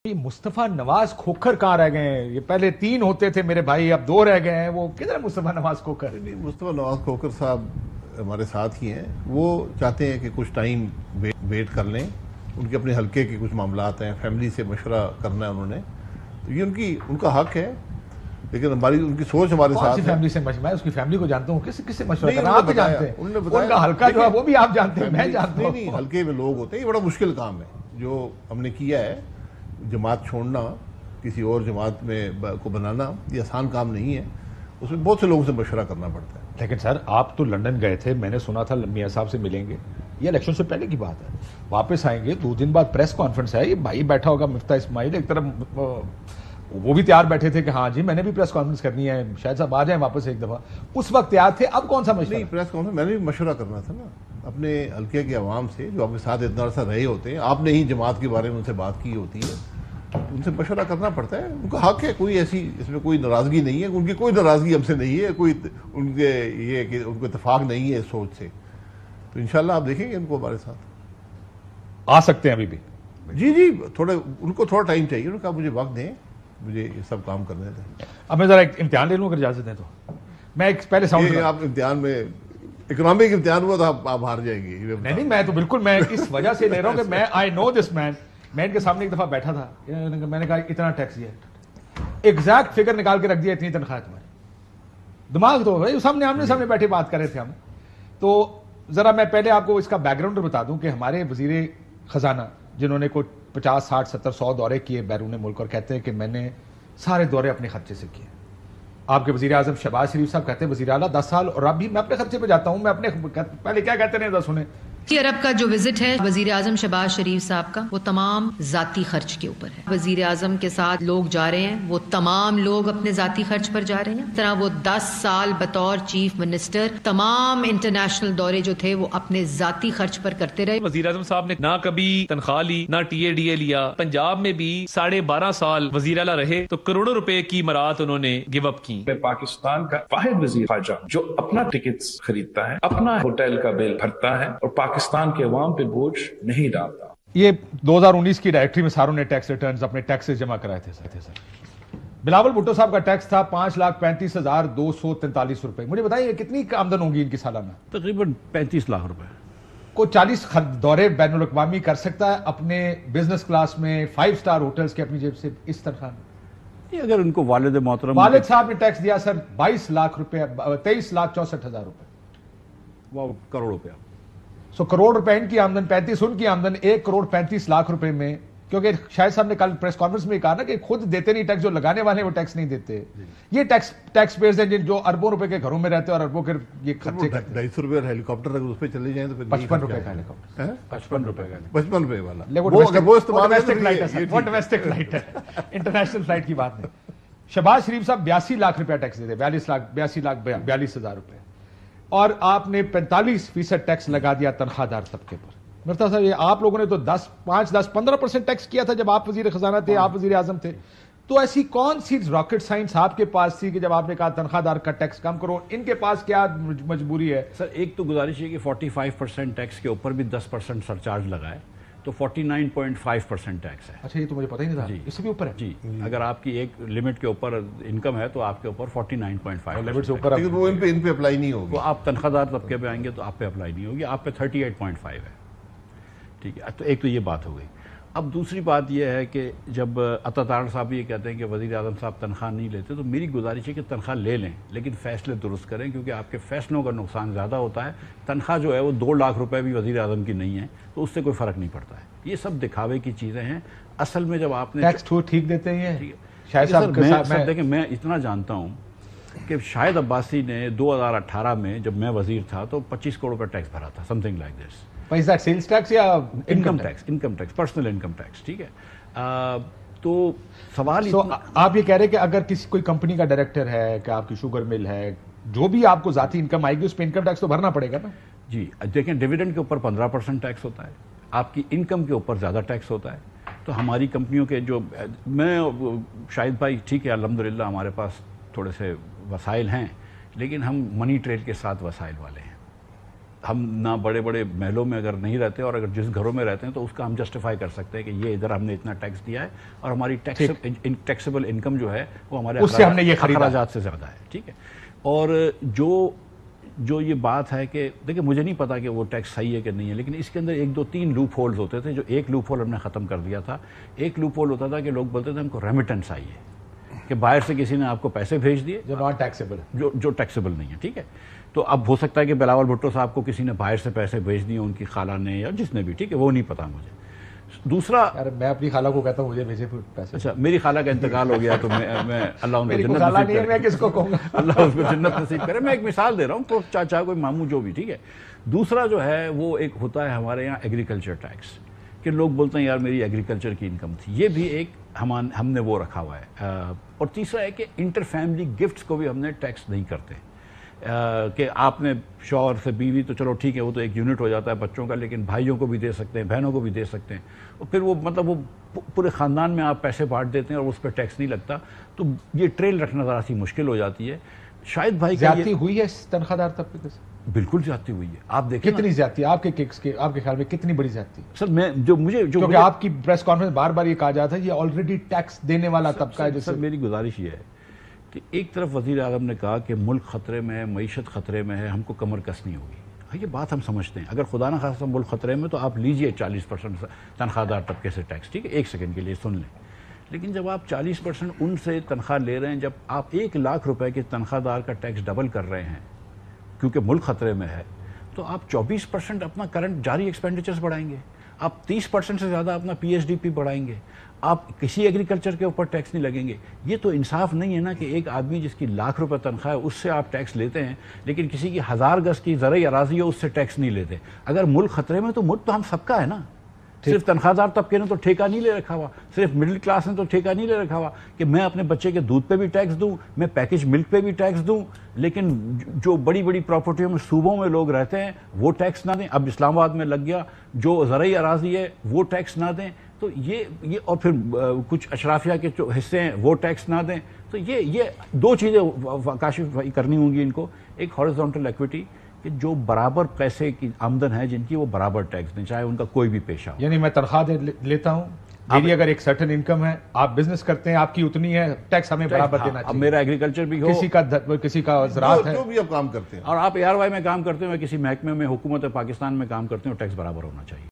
یہ مصطفیٰ نواز کھوکھر کہاں رہ گئے ہیں؟ یہ پہلے 3 ہوتے تھے میرے بھائی، اب 2 رہ گئے ہیں. وہ کدھر ہے مصطفیٰ نواز کھوکھر؟ مصطفیٰ نواز کھوکھر صاحب ہمارے ساتھ ہی ہیں. وہ چاہتے ہیں کہ کچھ ٹائم ویٹ کر لیں. ان کے اپنے حلقے کے کچھ معاملات ہیں، فیملی سے مشورہ کرنا ہے انہوں نے، تو یہ ان کا حق ہے. لیکن ان کی سوچ ہمارے ساتھ ہے. فیملی سے میں اس کی فیملی کو جانتا ہوں. کس سے مشورہ کرنا؟ آپ بھی جانتے ہیں. ان کا حلقہ جو ہے وہ بھی آپ جانتے ہیں، میں جانتا ہوں. نہیں، حلقے میں لوگ ہوتے ہیں. یہ بڑا مشکل کام ہے جو ہم نے کیا ہے. جماعت چھوڑنا، کسی اور جماعت میں کو بنانا، یہ آسان کام نہیں ہے. اس میں بہت سے لوگوں سے مشورہ کرنا پڑتا ہے. لیکن سر آپ تو لندن گئے تھے، میں نے سنا تھا میاں صاحب سے ملیں گے. یہ الیکشن سے پہلے کی بات ہے. واپس آئیں گے 2 دن بعد پریس کانفرنس ہے. یہ بھائی بیٹھا ہوگا مفتاح اسماعیل، ایک طرف وہ بھی تیار بیٹھے تھے کہ ہاں جی میں نے بھی پریس کانفرنس کرنی ہے، شاید صاحب آ جائیں واپس ایک دفعہ. اس وقت تیار تھے، اب کون سا مشورہ؟ نہیں، پریس کانفرنس میں نے بھی مشورہ کرنا تھا نا اپنے حلقے کے عوام سے جو آپ کے ساتھ اتنا عرصہ رہے ہوتے ہیں. آپ نے ہی جماعت کے بارے میں ان سے بات کی ہوتی ہے، ان سے مشورہ کرنا پڑتا ہے. ان کا حق ہے، کوئی ایسی اس میں کوئی ناراضگی نہیں ہے. ان کی کوئی ناراضگی ہم سے نہیں ہے، کوئی ان کے یہ کہ ان کو اتفاق نہیں ہے اس سوچ سے. تو انشاءاللہ آپ دیکھیں گے ان کو ہمارے ساتھ آ سکتے ہیں ابھی بھی. جی ان کو تھوڑا ٹائم چاہیے. انہوں نے کہا مجھے وقت دیں، مجھے یہ سب کام کرنے دیں. اب میں ذرا ایک امتحان لے لوں اگر اجازت دیں تو. میں ایک پہلے ساؤنڈ آپ امتحان میں اکنامک امتحان ہوا تو آپ ہار جائیں گے. نہیں، میں تو بالکل میں اس وجہ سے لے رہا ہوں کہ میں آئی نو دس مین. میں ان کے سامنے ایک دفعہ بیٹھا تھا، میں نے کہا اتنا ٹیکس دیا، ایگزیکٹ فگر نکال کے رکھ دیا، اتنی تنخواہ تمہاری. دماغ تو بھائی آمنے سامنے بیٹھے بات کر رہے تھے ہم. تو ذرا میں پہلے آپ کو اس کا بیک گراؤنڈ بتا دوں کہ ہمارے وزیر خزانہ جنہوں نے کوئی 50 60 70 100 دورے کیے بیرون ملک، اور کہتے ہیں کہ میں نے سارے دورے اپنے خرچے سے کیے. آپ کے وزیر اعظم شہباز شریف صاحب کہتے ہیں وزیر اعلیٰ 10 سال اور اب بھی میں اپنے خرچے پہ جاتا ہوں. میں اپنے پہلے کیا کہتے ہیں سنیں. عرب کا جو وزٹ ہے وزیر اعظم شہباز شریف صاحب کا، وہ تمام ذاتی خرچ کے اوپر ہے. وزیر اعظم کے ساتھ لوگ جا رہے ہیں، وہ تمام لوگ اپنے ذاتی خرچ پر جا رہے ہیں. اس طرح وہ 10 سال بطور چیف منسٹر تمام انٹرنیشنل دورے جو تھے وہ اپنے ذاتی خرچ پر کرتے رہے. وزیر اعظم صاحب نے نہ کبھی تنخواہ لی، نہ ٹی اے ڈی اے لیا. پنجاب میں بھی 12.5 سال وزیر اعلیٰ رہے تو کروڑوں روپے کی مراد انہوں نے گیو اپ کی. میں پاکستان کا واحد وزیر خارجہ جو اپنا ٹکٹس خریدتا ہے، اپنا ہوٹل کا بل بھرتا ہے اور پاکستان کے عوام پہ بوجھ نہیں ڈالتا. یہ 2019 کی ڈائریکٹری میں ساروں نے ٹیکس ریٹرنز اپنے ٹیکسز جمع کرائے تھے سر. بلاول بھٹو صاحب کا ٹیکس تھا 5,35,243 روپے. مجھے بتائیے کتنی آمدن ہوگی ان کی سالانہ؟ تقریباً 35 لاکھ روپے. کوئی 40 دورے بین الاقوامی کر سکتا ہے اپنے بزنس کلاس میں 5 سٹار ہوٹلز کے اپنی جیب سے اس تنخواہ میں؟ اگر ان کو والد محترم والد صاحب نے ٹیکس دیا سر 22 لاکھ روپے، 23,64,000 روپے. وہ کروڑ روپیہ. کروڑ روپے ان کی آمدن، 35 ان کی آمدن، 1,35,00,000 روپے میں. کیونکہ شاہد صاحب نے کل پریس کانفرنس میں کہا نا کہ خود دیتے نہیں ٹیکس، جو لگانے والے وہ ٹیکس نہیں دیتے. یہ ٹیکس پیئرز ہیں جو اربوں روپے کے گھروں میں رہتے ہیں اور اربوں کے یہ خرچے کرتے ہیں. 250 روپے ہیلی کاپٹر اگر اس پہ چلے جائیں تو پھر 55 روپے کا ہیلی کاپٹر، 55 روپے کا، 55 روپے والا وہ ڈومیسٹک فلائٹ ہے سر، وہ ڈومیسٹک فلائٹ ہے، انٹرنیشنل فلائٹ کی بات نہیں. شہباز شریف صاحب 82 لاکھ روپیہ ٹیکس دیتے، 82,42,000 روپے. اور آپ نے 45% ٹیکس لگا دیا تنخواہ دار طبقے پر. مرتا صاحب یہ آپ لوگوں نے تو 15% ٹیکس کیا تھا جب آپ وزیر خزانہ تھے، آپ وزیر اعظم تھے. تو ایسی کون سی راکٹ سائنس آپ کے پاس تھی کہ جب آپ نے کہا تنخواہ دار کا ٹیکس کم کرو؟ ان کے پاس کیا مجبوری ہے؟ سر ایک تو گزارش ہے کہ 45% ٹیکس کے اوپر بھی 10% سرچارج لگائے تو 49.5% ٹیکس ہے. اچھا، یہ تو مجھے پتہ ہی نہیں تھا. جی، اس سے بھی اوپر ہے. جی، اگر آپ کی ایک لمٹ کے اوپر انکم ہے تو آپ کے اوپر 49.5 لمٹ سے اوپر. لیکن وہ ان پہ اپلائی نہیں ہوگی. وہ آپ تنخواہ دار طبقے پہ آئیں گے تو آپ پہ اپلائی نہیں ہوگی، آپ پہ 38.5 ہے. ٹھیک ہے، تو ایک تو یہ بات ہو گئی. اب دوسری بات یہ ہے کہ جب عطا طاہر صاحب یہ کہتے ہیں کہ وزیر اعظم صاحب تنخواہ نہیں لیتے، تو میری گزارش ہے کہ تنخواہ لے لیں لیکن فیصلے درست کریں، کیونکہ آپ کے فیصلوں کا نقصان زیادہ ہوتا ہے. تنخواہ جو ہے وہ 2 لاکھ روپے بھی وزیر اعظم کی نہیں ہے تو اس سے کوئی فرق نہیں پڑتا ہے. یہ سب دکھاوے کی چیزیں ہیں. اصل میں جب آپ نے ٹیکس ٹھیک دیتے ہیں شاہد صاحب دیکھیں، میں اتنا جانتا ہوں کہ شاہد عباسی نے 2018 میں جب میں وزیر تھا تو 25 کروڑ روپے ٹیکس بھرا تھا، something like this. Sales tax یا income tax, personal income tax. ٹھیک ہے، تو سوال آپ یہ کہہ رہے کہ اگر کوئی کمپنی کا ڈائریکٹر ہے کہ آپ کی شوگر مل ہے، جو بھی آپ کو ذاتی انکم آئے گی اس پہ انکم ٹیکس تو بھرنا پڑے گا نا. جی دیکھیں، ڈیویڈنڈ کے اوپر 15% ٹیکس ہوتا ہے، آپ کی انکم کے اوپر زیادہ ٹیکس ہوتا ہے. تو ہماری کمپنیوں کے جو میں شاہد بھائی ٹھیک ہے الحمدللہ ہمارے پاس تھوڑے سے وسائل ہیں، لیکن ہم منی ٹریل کے ساتھ وسائل والے ہیں. ہم نہ بڑے بڑے محلوں میں اگر نہیں رہتے اور اگر جس گھروں میں رہتے ہیں تو اس کا ہم جسٹیفائی کر سکتے ہیں کہ یہ ادھر ہم نے اتنا ٹیکس دیا ہے اور ہماری ٹیکسیبل انکم جو ہے وہ ہمارے اس سے ہم نے یہ خریدا اخراجات سے زیادہ ہے. ٹھیک ہے. اور جو یہ بات ہے کہ دیکھیں مجھے نہیں پتا کہ وہ ٹیکس صحیح ہے کہ نہیں ہے، لیکن اس کے اندر 1 2 3 لوپ ہولز ہوتے تھے. جو ایک لوپ ہول ہم نے ختم کر دیا تھا. ایک لوپ ہول ہوتا تھا کہ لوگ بولتے تھے ہم کو ریمیٹنس آئی ہے، کہ باہر سے کسی نے آپ کو پیسے بھیج دیے جو نان ٹیکسیبل ہے، جو ٹیکسیبل نہیں ہے. ٹھیک ہے. تو اب ہو سکتا ہے کہ بلاول بھٹو صاحب کو کسی نے باہر سے پیسے بھیج دیے، ان کی خالہ نے یا جس نے بھی، ٹھیک ہے، وہ نہیں پتا مجھے. دوسرا، یار میں اپنی خالہ کو کہتا ہوں مجھے بھیجے پیسے. اچھا میری خالہ کا انتقال ہو گیا تو میں اللہ ان کو میری جنت خالہ نصیب نہیں ہے، کرے، میں کس کو کہوں گا، اللہ اس کو جنت نصیب کرے. میں ایک مثال دے رہا ہوں، تو چاچا کوئی ماموں جو بھی. ٹھیک ہے. دوسرا جو ہے وہ ایک ہوتا ہے ہمارے یہاں ایگریکلچر ٹیکس، کہ لوگ بولتے ہیں یار میری ایگریکلچر کی انکم تھی. یہ بھی ایک ہم نے وہ رکھا ہوا ہے. اور تیسرا ہے کہ انٹر فیملی گفٹس کو بھی ہم نے ٹیکس نہیں کرتے، کہ آپ نے شوہر سے بیوی تو چلو ٹھیک ہے وہ تو ایک یونٹ ہو جاتا ہے بچوں کا، لیکن بھائیوں کو بھی دے سکتے ہیں، بہنوں کو بھی دے سکتے ہیں. اور پھر وہ مطلب وہ پورے خاندان میں آپ پیسے بانٹ دیتے ہیں اور اس پہ ٹیکس نہیں لگتا. تو یہ ٹریل رکھنا ذرا سی مشکل ہو جاتی ہے. شاید بھائی زیادتی ہوئی ہے اس تنخواہ دار طبقے سے؟ بالکل زیادتی ہوئی ہے. آپ دیکھیں کتنی زیادتی آپ کے خیال میں کتنی بڑی زیادتی؟ سر میں کیونکہ آپ کی پریس کانفرنس بار بار یہ کہا جاتا ہے یہ آلریڈی ٹیکس دینے والا طبقہ ہے. سر میری گزارش یہ ہے کہ ایک طرف وزیر اعظم نے کہا کہ ملک خطرے میں ہے، معیشت خطرے میں ہے، ہم کو کمر کسنی ہوگی. یہ بات ہم سمجھتے ہیں. اگر خدا نہ خواستہ ملک خطرے میں تو آپ لیجئے 40% تنخواہ دار طبقے سے ٹیکس. ٹھیک ہے، 1 سیکنڈ کے لیے سن لیں. لیکن جب آپ 40% ان سے تنخواہ لے رہے ہیں، جب آپ 1 لاکھ روپے کے تنخواہ دار کا ٹیکس ڈبل کر رہے ہیں کیونکہ ملک خطرے میں ہے، تو آپ 24% اپنا کرنٹ جاری ایکسپینڈیچرز بڑھائیں گے، آپ 30% سے زیادہ اپنا پی ایچ ڈی پی بڑھائیں گے، آپ کسی ایگریکلچر کے اوپر ٹیکس نہیں لگیں گے. یہ تو انصاف نہیں ہے نا کہ ایک آدمی جس کی 1 لاکھ روپے تنخواہ ہے اس سے آپ ٹیکس لیتے ہیں، لیکن کسی کی 1000 گز کی زرعی اراضی ہے اس سے ٹیکس نہیں لیتے. اگر ملک خطرے میں تو ملک تو ہم سب کا ہے نا. صرف تنخواہ دار طبقے نے تو ٹھیکہ نہیں لے رکھا ہوا، صرف مڈل کلاس نے تو ٹھیکہ نہیں لے رکھا ہوا کہ میں اپنے بچے کے دودھ پہ بھی ٹیکس دوں، میں پیکج ملک پہ بھی ٹیکس دوں، لیکن جو بڑی بڑی پراپرٹیوں میں صوبوں میں لوگ رہتے ہیں وہ ٹیکس نہ دیں. اب اسلام آباد میں لگ گیا جو زرعی اراضی ہے وہ ٹیکس نہ دیں. تو یہ اور پھر کچھ اشرافیہ کے جو حصے ہیں وہ ٹیکس نہ دیں. تو یہ 2 چیزیں کاشف کرنی ہوں گی ان کو. ایک ہاریزونٹل ایکویٹی کہ جو برابر پیسے کی آمدن ہے جن کی وہ برابر ٹیکس دیں چاہے ان کا کوئی بھی پیشہ ہو. یعنی میں تنخواہ لیتا ہوں، میری اگر ایک سرٹن انکم ہے، آپ بزنس کرتے ہیں، آپ کی اتنی ہے، ٹیکس ہمیں برابر دینا اب چاہیے. میرا ایگریکلچر بھی ہو، کسی کا زراعت ہے، جو بھی آپ کام کرتے ہیں، اور آپ ARY میں کام کرتے ہیں، میں کسی محکمے میں حکومت پاکستان میں کام کرتے ہیں، ٹیکس برابر ہونا چاہیے.